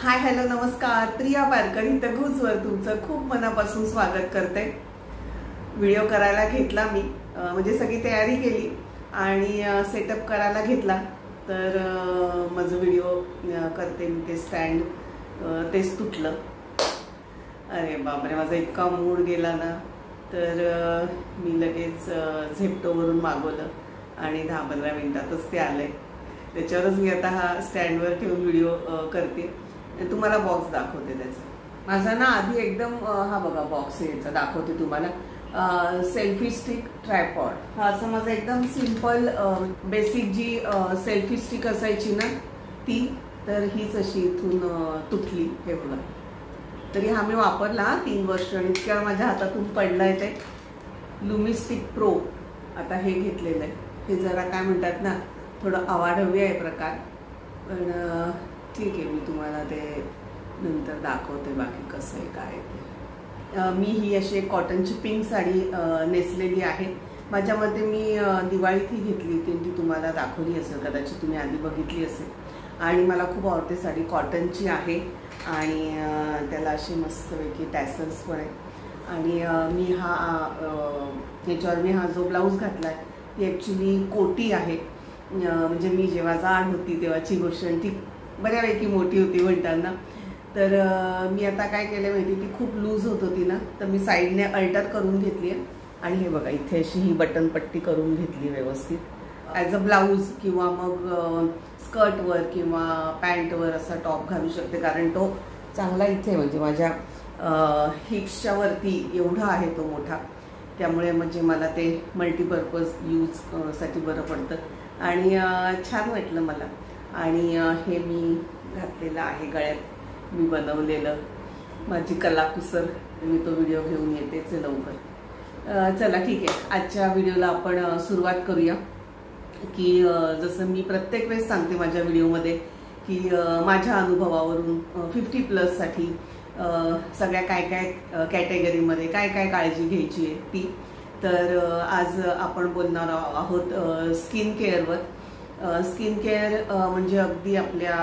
Hi hello नमस्कार. प्रिया पारकरी तगूजवर तुमचं खूप मनापासून स्वागत करते. व्हिडिओ करायला घेतला मी, म्हणजे सगळी तयारी केली आणि सेटअप करायला घेतला तर माझं व्हिडिओ करते मी ते स्टँड तेच तुटलं. अरे बापरे, माझा इतका मूड गेला ना, तर मी लगेच झेप्टोवरून मागवलं आणि 10-15 मिनिटातच ते आलंय. त्याच्यावरच मी आता हा स्टँडवर ठेवून व्हिडिओ करते. तुम्हाला बॉक्स दाखवते त्याचा. माझा ना आधी एकदम हा बघा बॉक्स याचा दाखवते तुम्हाला. सेल्फी स्टिक ट्रायपॉड हा असं माझा एकदम सिंपल बेसिक जी सेल्फी स्टिक असायची ना ती, तर हीच अशी इथून तुटली. हे बघा, तरी हा मी वापरला 3 वर्ष आणि इतक्या माझ्या हातातून पडलाय. ते लुमिस्टिक प्रो आता हे घेतलेलं आहे. हे जरा काय म्हणतात ना, थोडं अवाढव्य आहे प्रकार, पण ठीक आहे. मी तुम्हाला ते नंतर दाखवते बाकी कसं आहे काय ते. मी ही अशी एक कॉटनची पिंक साडी नेसलेली आहे. माझ्यामध्ये मी दिवाळीत ही घेतली होती, ती तुम्हाला दाखवली असेल, कदाचित तुम्ही आधी बघितली असेल. आणि मला खूप आवडते साडी, कॉटनची आहे आणि त्याला असे मस्तपैकी टॅसल्स पण आहेत. आणि मी याच्यावर मी हा जो ब्लाऊज घातला आहे ती ॲक्च्युली कोटी आहे. म्हणजे मी जेव्हा जाड होती तेव्हाची गोष्ट, ती बऱ्यापैकी मोठी होती म्हणताना. तर मी आता काय केलं माहिती, ती खूप लूज होत होती ना, तर मी साईडने अल्टर करून घेतली आहे. आणि हे बघा, इथे अशी ही बटन पट्टी करून घेतली व्यवस्थित. ॲज अ ब्लाऊज किंवा मग स्कर्टवर किंवा पॅन्टवर असा टॉप घालू शकते, कारण तो चांगला इथे म्हणजे माझ्या हिप्सच्या वरती एवढा आहे तो मोठा. त्यामुळे म्हणजे मला ते मल्टीपर्पज यूजसाठी बरं पडतं आणि छान वाटलं मला. आणि हे मी घातलेलं आहे गळ्यात, मी बनवलेलं, माझी कलाकुसर. मी तो व्हिडिओ घेऊन येतेच लवकर. चला ठीक आहे, आजच्या व्हिडिओला आपण सुरुवात करूया. की जसं मी प्रत्येक वेळेस सांगते माझ्या व्हिडिओमध्ये की माझ्या अनुभवावरून 50+ साठी सगळ्या काय काय कॅटेगरीमध्ये काय काय काळजी घ्यायची आहे ती. तर आज आपण बोलणार आहोत स्किन केअरवर. स्किन केअर म्हणजे अगदी आपल्या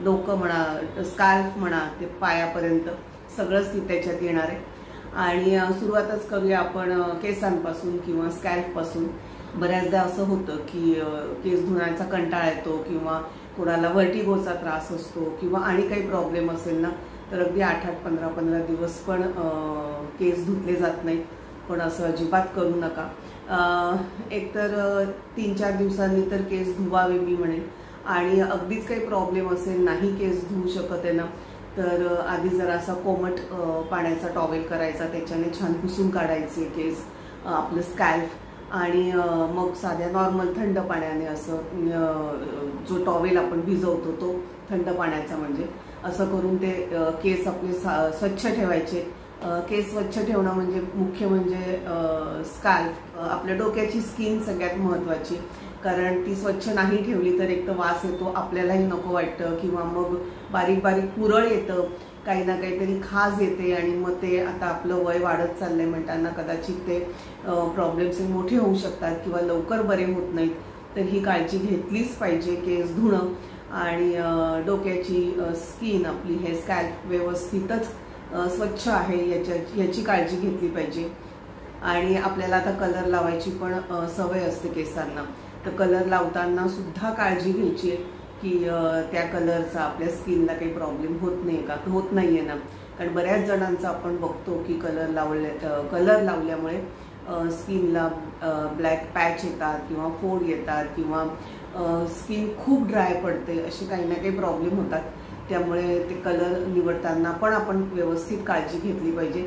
डोकं म्हणा, स्काल्फ म्हणा, ते पायापर्यंत सगळंच त्याच्यात येणार आहे. आणि सुरुवातच करूया आपण केसांपासून किंवा स्कॅल्फपासून. बऱ्याचदा असं होतं की केस धुण्याचा कंटाळा येतो किंवा कोणाला व्हर्टिगोचा त्रास असतो किंवा आणि काही प्रॉब्लेम असेल ना, तर अगदी 8-8, 15-15 दिवस पण केस धुतले जात नाहीत. पण असं अजिबात करू नका. एकतर 3-4 दिवसांनी तर केस धुवावे मी म्हणेन. आणि अगदीच काही प्रॉब्लेम असेल, नाही केस धुवू शकत आहे ना, तर आधी जरा असा कोमट पाण्याचा टॉवेल करायचा, त्याच्याने छान पुसून काढायचे केस, आपलं स्कॅल्फ. आणि मग साध्या नॉर्मल थंड पाण्याने असं जो टॉवेल आपण भिजवतो तो थंड पाण्याचा, म्हणजे असं करून ते केस आपले स्वच्छ ठेवायचे. केस स्वच्छ ठेवणं म्हणजे मुख्य म्हणजे स्कॅल्फ, आपल्या डोक्याची स्किन सगळ्यात महत्त्वाची. कारण ती स्वच्छ नाही ठेवली तर एक तर वास येतो, आपल्यालाही नको वाटतं, किंवा मग बारीक बारीक पुरळ येतं, काही ना काहीतरी खाज येते. आणि मग ते आता आपलं वय वाढत चाललंय म्हणताना कदाचित ते प्रॉब्लेम्स मोठे होऊ शकतात किंवा लवकर बरे होत नाहीत. तर ही काळजी घेतलीच पाहिजे. केस धुणं आणि डोक्याची स्किन आपली, हे स्कॅल्प व्यवस्थितच स्वच्छ आहे याची काळजी घेतली पाहिजे. आणि आपल्याला आता कलर लावायची पण सवय असते केसांना, तर कलर लावताना सुद्धा काळजी घ्यायची आहे की त्या कलरचा आपल्या स्किनला काही प्रॉब्लेम होत नाही का, होत नाही आहे ना. कारण बऱ्याच जणांचा आपण बघतो की कलर लावल्यामुळे स्किनला ब्लॅक पॅच येतात किंवा फोड येतात किंवा स्किन खूप ड्राय पडते, असे काही ना काही प्रॉब्लेम होतात. त्यामुळे ते कलर निवडताना पण आपण व्यवस्थित काळजी घेतली पाहिजे.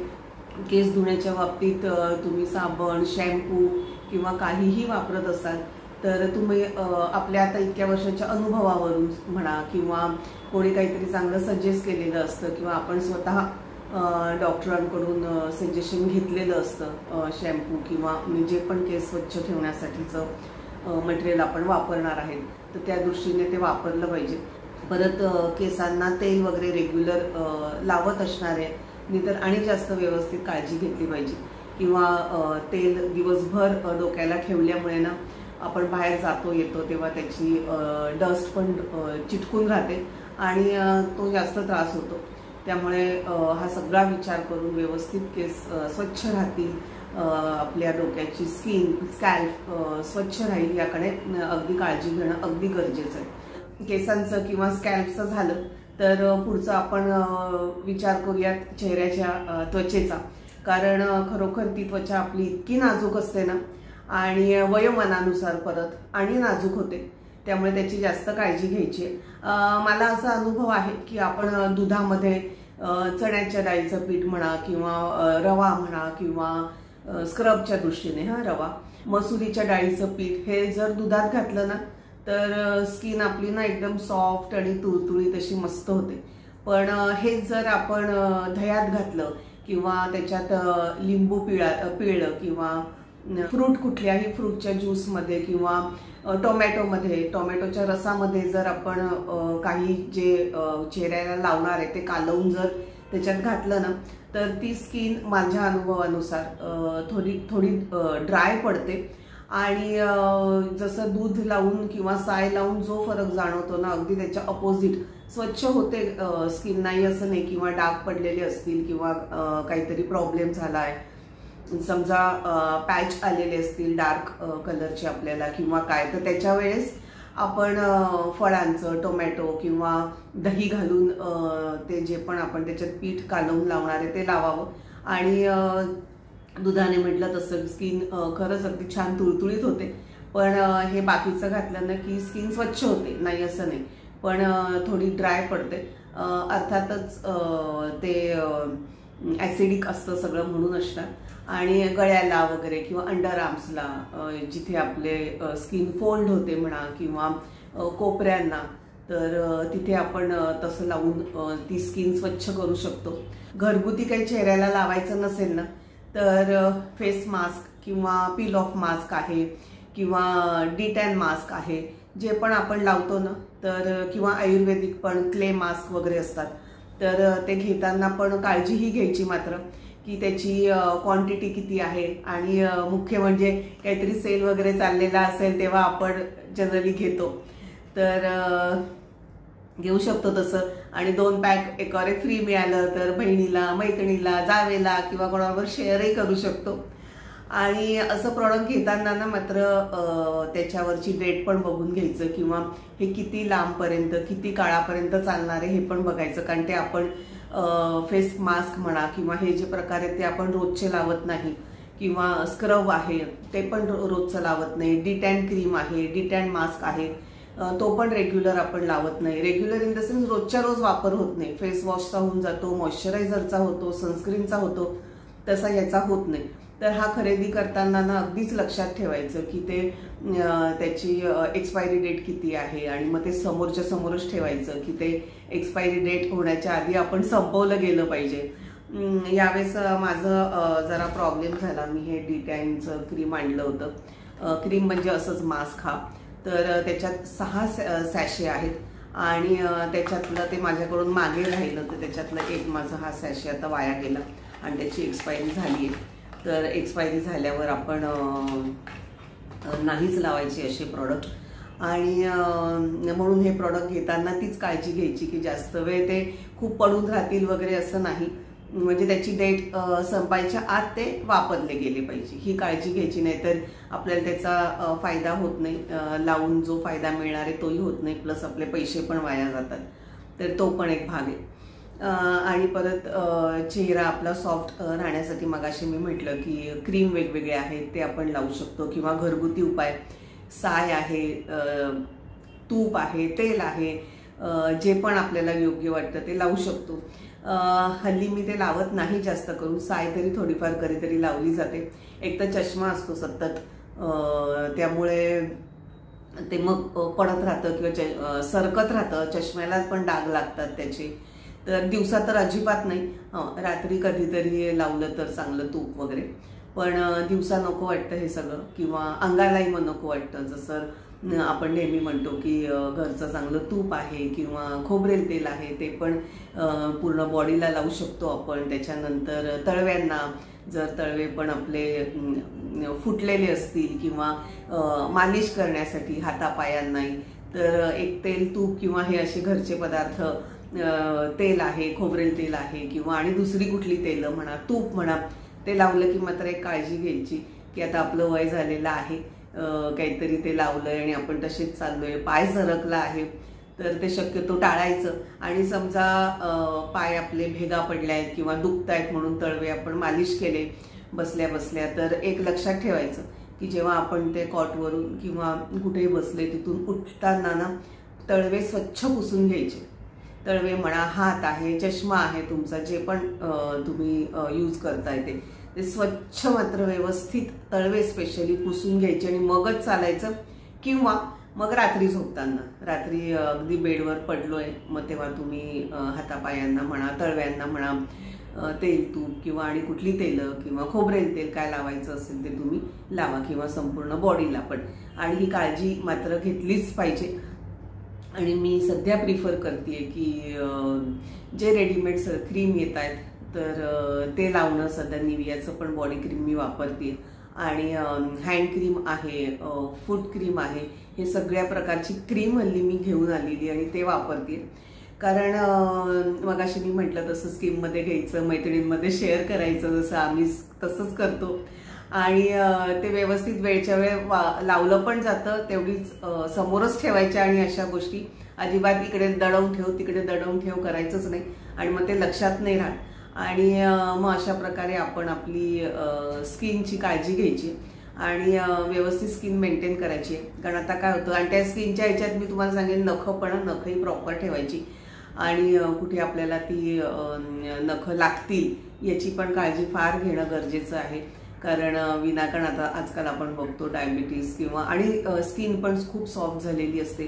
केस धुण्याच्या बाबतीत तुम्ही साबण, शॅम्पू किंवा काहीही वापरत असाल तर तुम्ही आपल्या आता इतक्या वर्षाच्या अनुभवावरून म्हणा, किंवा कोणी काहीतरी चांगलं सजेस्ट केलेलं असतं, किंवा आपण स्वतः डॉक्टरांकडून सजेशन घेतलेलं असतं शॅम्पू किंवा जे पण केस स्वच्छ ठेवण्यासाठीचं मटेरियल आपण वापरणार आहे, तर त्या दृष्टीने ते वापरलं पाहिजे. परत केसांना तेल वगैरे रेग्युलर लावत असणारे मी तर आणि जास्त व्यवस्थित काळजी घेतली पाहिजे. किंवा तेल दिवसभर डोक्याला ठेवल्यामुळे ना, आपण बाहेर जातो येतो तेव्हा त्याची डस्ट पण चिटकून राहते आणि तो जास्त त्रास होतो. त्यामुळे हा सगळा विचार करून व्यवस्थित केस स्वच्छ राहतील, आपल्या डोक्याची स्कॅल्प स्वच्छ राहील याकडे अगदी काळजी घेणं अगदी गरजेचं आहे. केसांचं किंवा स्कॅल्पचं झालं तर पुढचं आपण विचार करूयात चेहऱ्याच्या त्वचेचा. कारण खरोखर ती त्वचा आपली इतकी नाजूक असते ना, आणि वयोमानानुसार परत आणि नाजूक होते. त्यामुळे त्याची जास्त काळजी घ्यायची आहे. मला असा अनुभव आहे की आपण दुधामध्ये चण्याच्या डाळीचं पीठ म्हणा किंवा रवा म्हणा किंवा स्क्रबच्या दृष्टीने रवा, मसुरीच्या डाळीचं पीठ हे जर दुधात घातलं ना तर स्किन आपली ना एकदम सॉफ्ट आणि तुळतुळीत अशी मस्त होते. पण हे जर आपण दह्यात घातलं किंवा त्याच्यात लिंबू पिळलं किंवा फ्रूट कुठल्याही फ्रूटच्या ज्यूसमध्ये किंवा टोमॅटोच्या रसामध्ये जर आपण काही जे चेहऱ्याला लावणार आहे ते कालवून जर त्याच्यात घातलं ना तर ती स्किन माझ्या अनुभवानुसार थोडी ड्राय पडते. आणि जसं दूध लावून किंवा साय लावून जो फरक जाणवतो ना अगदी त्याच्या अपोजिट स्वच्छ होते स्किन. नाही असं नाही किंवा डाग पडलेले असतील किंवा काहीतरी प्रॉब्लेम झाला आहे, समजा पॅच आलेले असतील डार्क कलरचे आपल्याला किंवा काय, तर त्याच्या वेळेस आपण फळांचं टोमॅटो किंवा दही घालून ते जे पण आपण त्याच्यात पीठ कालवून लावणार आहे ते लावावं. आणि दुधाने म्हटलं तसं स्किन खरंच अगदी छान तुळतुळीत होते. पण हे बाकीचं घातलं ना की स्किन स्वच्छ होते, नाही असं नाही, पण थोडी ड्राय पडते. अर्थातच ते ॲसिडिक असतं सगळं म्हणून असणार. आणि गळ्याला वगैरे किंवा अंडर आर्म्सला जिथे आपले स्किन फोल्ड होते म्हणा किंवा कोपऱ्यांना, तर तिथे आपण तसं लावून ती स्किन स्वच्छ करू शकतो. घरगुती काही चेहऱ्याला लावायचं नसेल ना तर फेस मास्क किंवा पील ऑफ मास्क आहे किंवा D10 मास्क आहे, जे पण आपण लावतो ना तर किंवा आयुर्वेदिक पण क्ले मास्क वगैरे असतात, तर ते घेताना पण काळजीही घ्यायची मात्र की त्याची क्वांटिटी किती आहे. आणि मुख्य म्हणजे काहीतरी सेल वगैरे चाललेला असेल तेव्हा आपण जनरली घेतो, तर घेऊ शकतो तसं. आणि 2 पॅक एकावर एक फ्री मिळालं तर बहिणीला, मैत्रिणीला, जावेला किंवा कोणावर शेअरही करू शकतो. आणि असं प्रॉडक्ट घेताना ना मात्र त्याच्यावरची डेट पण बघून घ्यायचं किंवा हे किती लांबपर्यंत किती काळापर्यंत चालणार आहे हे पण बघायचं. कारण ते आपण फेस मास्क म्हणा किंवा हे जे प्रकार आहेत ते आपण रोजचे लावत नाही, किंवा स्क्रब आहे ते पण रोजचं लावत नाही, D10 क्रीम आहे, D10 मास्क आहे तो पण रेग्युलर आपण लावत नाही. रेग्युलर इन द सेन्स रोजच्या रोज वापर होत नाही. फेस वॉशचा होऊन जातो, मॉइश्चरायझरचा होतो, सनस्क्रीनचा होतो, तसा याचा होत नाही. तर हा खरेदी करताना ना अगदीच लक्षात ठेवायचं की ते त्याची एक्सपायरी डेट किती आहे. आणि मग ते समोरच्या समोरच ठेवायचं की ते एक्सपायरी डेट होण्याच्या आधी आपण संपवलं गेलं पाहिजे. यावेळेस माझं जरा प्रॉब्लेम झाला. मी हे D10चं क्रीम आणलं होतं. क्रीम म्हणजे असंच मास्क हा, तर त्याच्यात 6 सॅशे आहेत आणि त्याच्यातलं ते माझ्याकडून मागे राहिलं, तर त्याच्यातलं एक माझा हा सॅशे आता वाया गेला आणि त्याची एक्सपायरी झाली आहे. तर एक्सपायरी झाल्यावर आपण नाहीच लावायचे असे प्रॉडक्ट. आणि म्हणून हे प्रॉडक्ट घेताना तीच काळजी घ्यायची की जास्त वेळ ते खूप पडून राहतील वगैरे असं नाही, म्हणजे त्याची डेट संपायच्या आत ते वापरले गेले पाहिजे ही काळजी घ्यायची. नाही तर आपल्याला त्याचा फायदा होत नाही, लावून जो फायदा मिळणार आहे तोही होत नाही, प्लस आपले पैसे पण वाया जातात. तर तो पण एक भाग आहे. आणि परत चेहरा आपला सॉफ्ट राहण्यासाठी मगाशी मी म्हटलं की क्रीम वेगवेगळे आहेत ते आपण लावू शकतो, किंवा घरगुती उपाय साय आहे, तूप आहे, तेल आहे, जे पण आपल्याला योग्य वाटतं ते लावू शकतो. हल्ली मी ते लावत नाही जास्त करून, साय तरी थोडीफार कधीतरी लावली जाते. एक तर चष्मा असतो सतत, त्यामुळे ते मग पडत राहतं किंवा सरकत राहतं, चष्म्याला पण डाग लागतात त्याचे. तर दिवसा तर अजिबात नाही, रात्री कधीतरी लावलं तर चांगलं तूप वगैरे, पण दिवसा नको वाटतं हे सगळं, किंवा अंगालाही मग नको वाटतं. जसं आपण नेहमी म्हणतो की घरचं चांगलं तूप आहे किंवा खोबरेल तेल आहे ते पण पूर्ण बॉडीला लावू शकतो आपण. त्याच्यानंतर तळव्यांना, जर तळवे पण आपले फुटलेले असतील किंवा मालिश करण्यासाठी हातापायांनाही, तर एक तेल तूप किंवा हे असे घरचे पदार्थ, तेल आहे, खोबरेल तेल आहे किंवा आणि दुसरी कुठली तेलं म्हणा, तूप म्हणा, ते लावलं की मात्र एक काळजी घ्यायची की आता आपलं वय झालेलं आहे, काहीतरी ते लावलंय आणि आपण तसेच चाललोय, पाय सरकला आहे, तर ते शक्यतो टाळायचं. आणि समजा पाय आपले भेगा पडले आहेत किंवा दुखतायत म्हणून तळवे आपण मालिश केले बसल्या बसल्या, तर एक लक्षात ठेवायचं की जेव्हा आपण ते कॉटवरून किंवा कुठेही बसले तिथून उठताना ना तळवे स्वच्छ पुसून घ्यायचे. तळवे म्हणा, हात आहे, चष्मा आहे तुमचा, जे पण तुम्ही यूज करताय ते स्वच्छ मात्र व्यवस्थित तळवे स्पेशली पुसून घ्यायचे आणि मगच चालायचं. किंवा मग रात्री झोपताना, रात्री अगदी बेडवर पडलोय मग तेव्हा तुम्ही हातापायांना म्हणा, तळव्यांना म्हणा तेल तूप किंवा आणि कुठली तेलं किंवा खोबरेल तेल काय लावायचं असेल ते तुम्ही लावा किंवा संपूर्ण बॉडीला पण. आणि ही काळजी मात्र घेतलीच पाहिजे. आणि मी सध्या प्रिफर करते की जे रेडीमेड क्रीम येत आहेत तर ते लावणं. सध्या निवियाचं पण बॉडी क्रीम मी वापरते आणि हँड क्रीम आहे, फूट क्रीम आहे, हे सगळ्या प्रकारची क्रीम हल्ली मी घेऊन आलेली आणि ते वापरते. कारण मगाशी मी म्हटलं तसं स्कीममध्ये घ्यायचं, मैत्रिणींमध्ये शेअर करायचं, जसं आम्ही तसंच करतो. आणि ते व्यवस्थित वेळच्या वेळ लावलं पण जातं, तेवढीच समोरच ठेवायच्या. आणि अशा गोष्टी अजिबात इकडे दडवून ठेव तिकडे दडवून ठेव करायचंच नाही आणि मग ते लक्षात नाही राहत. आणि मग अशा प्रकारे आपण आपली स्किनची काळजी घ्यायची आणि व्यवस्थित स्किन मेंटेन करायची. कारण आता काय होतं, आणि त्या स्किनच्या ह्याच्यात मी तुम्हाला सांगेन नखही प्रॉपर ठेवायची आणि कुठे आपल्याला ती नखं लागतील याची पण काळजी फार घेणं गरजेचं आहे. कारण विनाकारण आता आजकाल आपण बघतो डायबिटीज किंवा आणि स्किन पण खूप सॉफ्ट झालेली असते,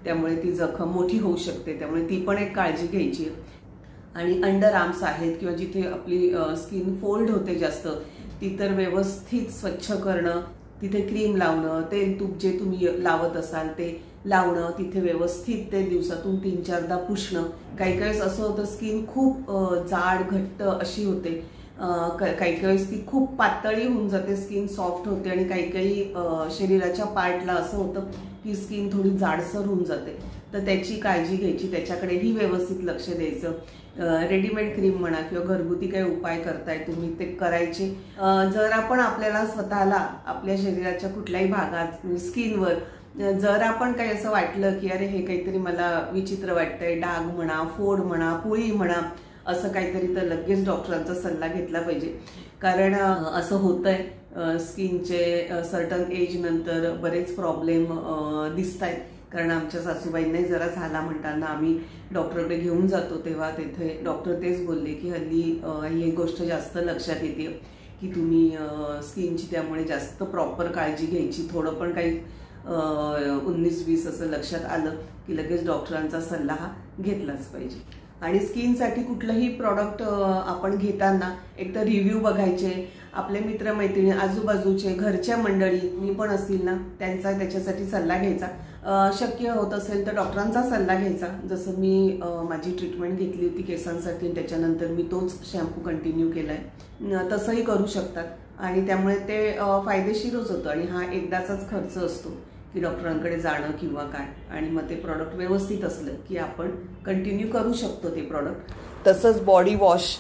त्यामुळे ती जखम मोठी होऊ शकते, त्यामुळे ती पण एक काळजी घ्यायची. आणि अंडर आर्म्स आहेत किंवा जिथे आपली स्किन फोल्ड होते जास्त, ती तर व्यवस्थित स्वच्छ करणं, तिथे क्रीम लावणं, तेल तूप जे तुम्ही लावत असाल ते लावणं, तिथे व्यवस्थित ते दिवसातून 3-4दा पुसणं. काही काही असं होतं स्किन खूप जाड घट्ट अशी होते, काही काही ती खूप पातळी होऊन जाते, स्किन सॉफ्ट होते. आणि काही काही शरीराच्या पार्टला असं होतं की स्किन थोडी जाडसर होऊन जाते, तर त्याची काळजी घ्यायची, त्याच्याकडेही व्यवस्थित लक्ष द्यायचं. रेडीमेड क्रीम म्हणा किंवा घरगुती काही उपाय करताय तुम्ही ते करायचे. जर आपण आपल्याला स्वतःला आपल्या शरीराच्या कुठल्याही भागात स्किनवर जर आपण काही असं वाटलं की अरे हे काहीतरी मला विचित्र वाटतंय, डाग म्हणा, फोड म्हणा, पुळी म्हणा, असं काहीतरी, तर लगेच डॉक्टरांचा सल्ला घेतला पाहिजे. कारण असं होतंय स्किनचे सर्टन एज नंतर बरेच प्रॉब्लेम दिसत आहेत. कारण आमच्या सासूबाईंनाही जरा झाला म्हणताना आम्ही डॉक्टरकडे घेऊन जातो, तेव्हा तिथे डॉक्टर तेच बोलले की हल्ली ही गोष्ट जास्त लक्षात येते की तुम्ही स्किनची त्यामुळे जास्त प्रॉपर काळजी घ्यायची. थोडं पण काही 19-20 असं लक्षात आलं की लगेच डॉक्टरांचा सल्ला हा घेतलाच पाहिजे. आणि स्किनसाठी कुठलंही प्रॉडक्ट आपण घेताना एक तर रिव्ह्यू बघायचे, आपले मित्रमैत्रिणी, आजूबाजूचे, घरच्या मंडळी मी पण असतील ना त्यांचा त्याच्यासाठी सल्ला घ्यायचा. शक्य होत असेल तर डॉक्टरांचा सल्ला घ्यायचा. जसं मी माझी ट्रीटमेंट घेतली होती केसांसाठी, त्याच्यानंतर मी तोच शॅम्पू कंटिन्यू केलाय, तसंही करू शकतात. आणि त्यामुळे ते फायदेशीरच होतं. आणि हा एकदाचाच खर्च असतो की डॉक्टरांकडे जाणं किंवा काय, आणि मग ते प्रॉडक्ट व्यवस्थित असलं की आपण कंटिन्यू करू शकतो ते प्रॉडक्ट. तसंच बॉडी वॉश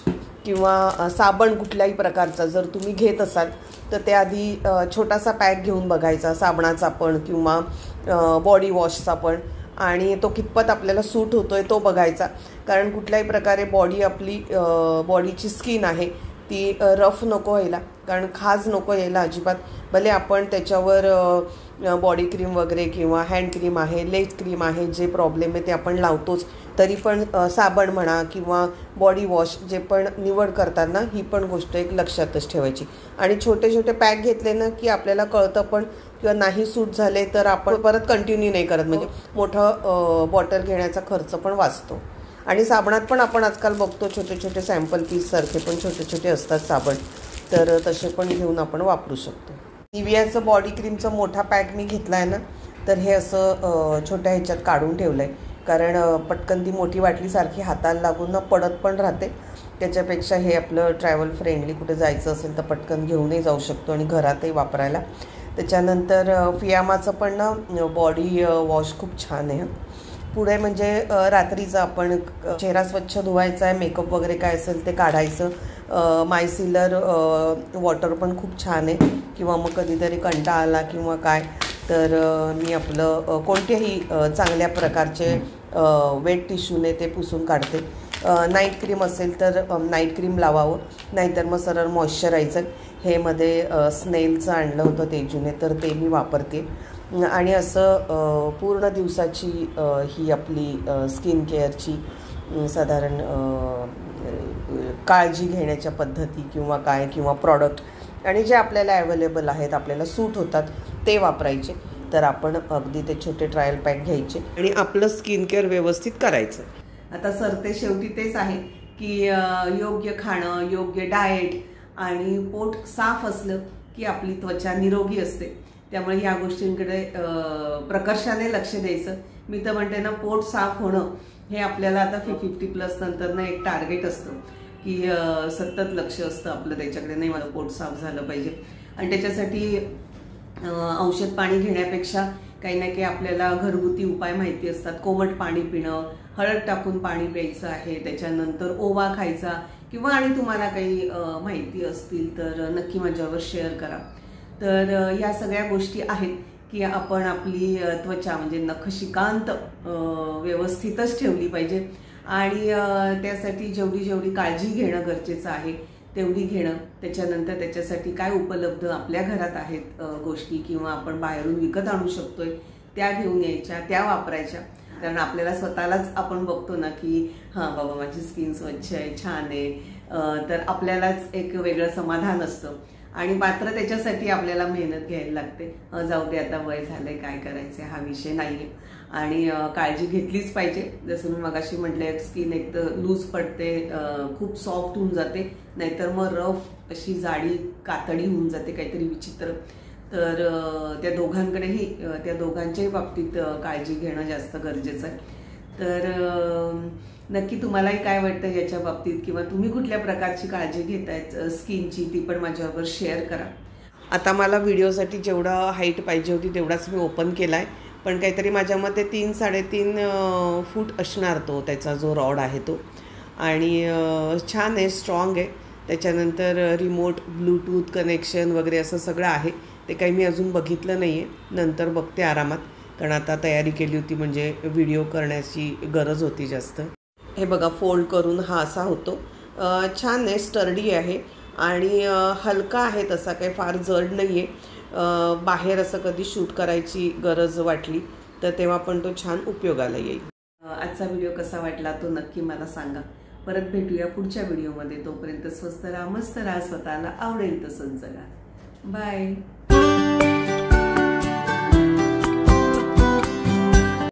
किंवा साबण कुठल्याही प्रकारचा जर तुम्ही घेत असाल तर ते आधी छोटासा पॅक घेऊन बघायचा साबणाचा पण किंवा बॉडी वॉशचा पण, आणि तो कितपत आपल्याला सूट होतोय तो बघायचा. कारण कुठल्याही प्रकारे बॉडीची स्किन आहे ती रफ नको व्हायला, कारण खाज नको यायला अजिबात. भले आपण त्याच्यावर बॉडी क्रीम वगैरे किंवा हँड क्रीम आहे, लेग क्रीम आहे, जे प्रॉब्लेम आहे ते आपण लावतोच, तरी पण साबण म्हणा किंवा बॉडी वॉश जे पण निवड करताना ही पण गोष्ट एक लक्षातच ठेवायची. आणि छोटे छोटे पॅक घेतले ना की आपल्याला कळतं पण, किंवा नाही सूट झाले तर आपण परत कंटिन्यू नाही करत, म्हणजे मोठं बॉटल घेण्याचा खर्च पण वाचतो. आणि साबणात पण आपण आजकाल बघतो छोटे छोटे सॅम्पल पीस सारखे पण छोटे छोटे असतात साबण, तर तसे पण घेऊन आपण वापरू शकतो. निवियाचं बॉडी क्रीमचा मोठा पॅक मी घेतला आहे ना, तर हे असं छोट्या ह्याच्यात काढून ठेवलं आहे. कारण पटकन ती मोठी वाटलीसारखी हाताला लागून ना पडत पण राहते. त्याच्यापेक्षा हे आपलं ट्रॅव्हल फ्रेंडली, कुठे जायचं असेल तर पटकन घेऊनही जाऊ शकतो आणि घरातही वापरायला त्याच्यानंतर फियामाचं पण ना बॉडी वॉश खूप छान आहे. पुढे म्हणजे रात्रीचं आपण चेहरा स्वच्छ धुवायचा आहे, मेकअप वगैरे काय असेल ते काढायचं. मायसिलर वॉटर पण खूप छान आहे. किंवा मग कधीतरी कंटाळा आला किंवा काय तर मी आपलं कोणत्याही चांगल्या प्रकारचे वेट टिश्यूने ते पुसून काढते. नाईट क्रीम असेल तर नाईट क्रीम लावावं, नाहीतर मग सरळ मॉइश्चरायझर हे मध्ये स्नेलचं आणलं होतं तेजूने तर ते मी वापरते. आणि असं पूर्ण दिवसाची ही आपली स्किन केअरची साधारण काळजी घेण्याच्या पद्धती किंवा काय किंवा प्रॉडक्ट आणि जे आपल्याला अवेलेबल आहेत आपल्याला सूट होतात ते वापरायचे. तर आपण अगदी ते छोटे ट्रायल पॅक घ्यायचे आणि आपलं स्किन केअर व्यवस्थित करायचं. आता सरते शेवटी तेच आहे की योग्य खाणं, योग्य डाएट आणि पोट साफ असलं की आपली त्वचा निरोगी असते. त्यामुळे ह्या गोष्टींकडे प्रकर्षाने लक्ष द्यायचं. मी तर म्हणते ना, पोट साफ होणं हे आपल्याला आता 50+ नंतर ना एक टार्गेट असतं की सतत लक्ष असतं आपलं त्याच्याकडे, नाही माझं पोट साफ झालं पाहिजे. आणि त्याच्यासाठी औषध पाणी घेण्यापेक्षा काही ना काही आपल्याला घरगुती उपाय माहिती असतात. कोमट पाणी पिणं, हळद टाकून पाणी प्यायचं आहे, त्याच्यानंतर ओवा खायचा किंवा आणि तुम्हाला काही माहिती असतील तर नक्की माझ्यावर शेअर करा. तर या सगळ्या गोष्टी आहेत की आपण आपली त्वचा म्हणजे नखशिकांत व्यवस्थितच ठेवली पाहिजे. आणि त्यासाठी जेवढी काळजी घेणं गरजेचं आहे तेवढी घेणं. त्याच्यानंतर त्याच्यासाठी काय उपलब्ध आपल्या घरात आहेत गोष्टी किंवा आपण बाहेरून विकत आणू शकतोय त्या घेऊन यायच्या, त्या वापरायच्या. कारण आपल्याला स्वतःलाच आपण बघतो ना की हां बाबा माझी स्किन स्वच्छ आहे, छान आहे, तर आपल्यालाच एक वेगळं समाधान असतं. आणि मात्र त्याच्यासाठी आपल्याला मेहनत घ्यायला लागते. जाऊ दे आता वय झालंय, काय करायचंय हा विषय नाहीये. आणि काळजी घेतलीच पाहिजे. जसं मी मगाशी म्हटलं, स्किन एक तर लूज पडते, खूप सॉफ्ट होऊन जाते, नाहीतर मग रफ अशी जाडी कातडी होऊन जाते काहीतरी विचित्र. तर त्या दोघांकडेही त्या दोघांच्याही बाबतीत काळजी घेणं जास्त गरजेचं आहे. तर नक्की तुम्हालाही काय वाटतं याच्या बाबतीत किंवा तुम्ही कुठल्या प्रकारची काळजी घेतायत स्किनची ती पण माझ्याबरोबर शेअर करा. आता मला व्हिडिओसाठी जेवढा हाईट पाहिजे होती तेवढाच मी ओपन केला आहे, पण काहीतरी माझ्या मते 3-3.5 फूट असणार तो त्याचा जो रॉड आहे तो. आणि छान आहे, स्ट्रॉंग आहे. त्याच्यानंतर रिमोट ब्लूटूथ कनेक्शन वगैरे असं सगळं आहे. ते काही मी अजून बघितलं नाही आहे, नंतर बघते आरामात, कारण आता तयारी केली होती म्हणजे व्हिडिओ करण्याची गरज होती जास्त. हे बघा, फोल्ड करून हा असा होतो. छान आहे, स्टर्डी आहे आणि हलका आहे, तसा काही फार जड नाही आहे. बाहेर असं कधी शूट करायची गरज वाटली तर तेव्हा पण तो छान उपयोगाला येईल. आजचा व्हिडिओ कसा वाटला तो नक्की मला सांगा. परत भेटूया पुढच्या व्हिडिओमध्ये. तोपर्यंत स्वस्त राहा, मस्त राहा, स्वतःला आवडेल तसंच जगा. बाय.